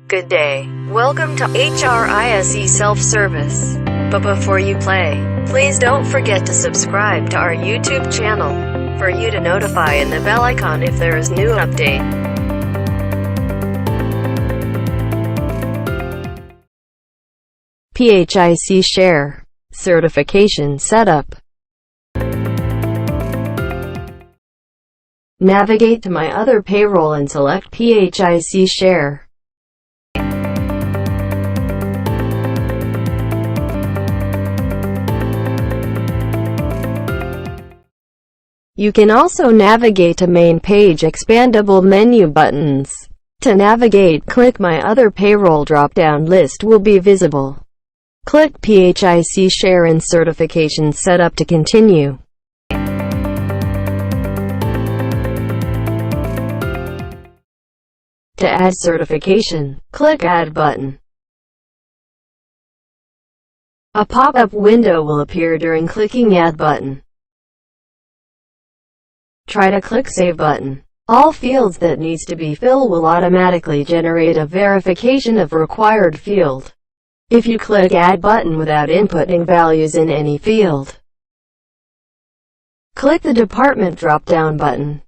Good day. Welcome to HRIS Self-Service. But before you play, please don't forget to subscribe to our YouTube channel for you to notify in the bell icon if there is new update. PHIC Share Certification Setup. Navigate to My Other Payroll and select PHIC Share. You can also navigate to Main Page expandable menu buttons. To navigate, click My Other Payroll drop-down list will be visible. Click PHIC Share and Certification Setup to continue. To add certification, click Add button. A pop-up window will appear during clicking Add button. Try to click Save button. All fields that needs to be filled will automatically generate a verification of required field. If you click Add button without inputting values in any field, click the Department drop-down button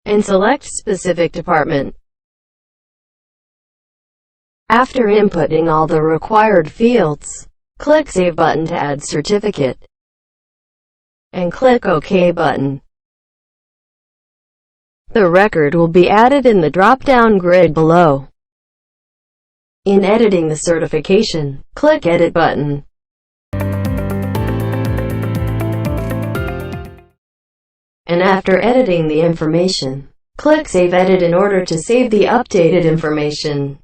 and select specific department. After inputting all the required fields, click Save button to add certificate, and click OK button. The record will be added in the drop-down grid below. In editing the certification, click Edit button. And after editing the information, click Save Edit in order to save the updated information.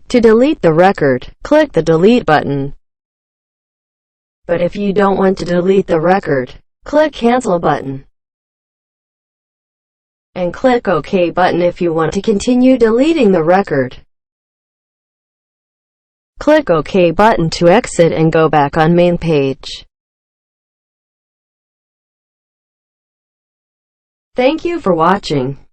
To delete the record, click the Delete button. But if you don't want to delete the record, click Cancel button. And click OK button if you want to continue deleting the record. Click OK button to exit and go back on main page. Thank you for watching.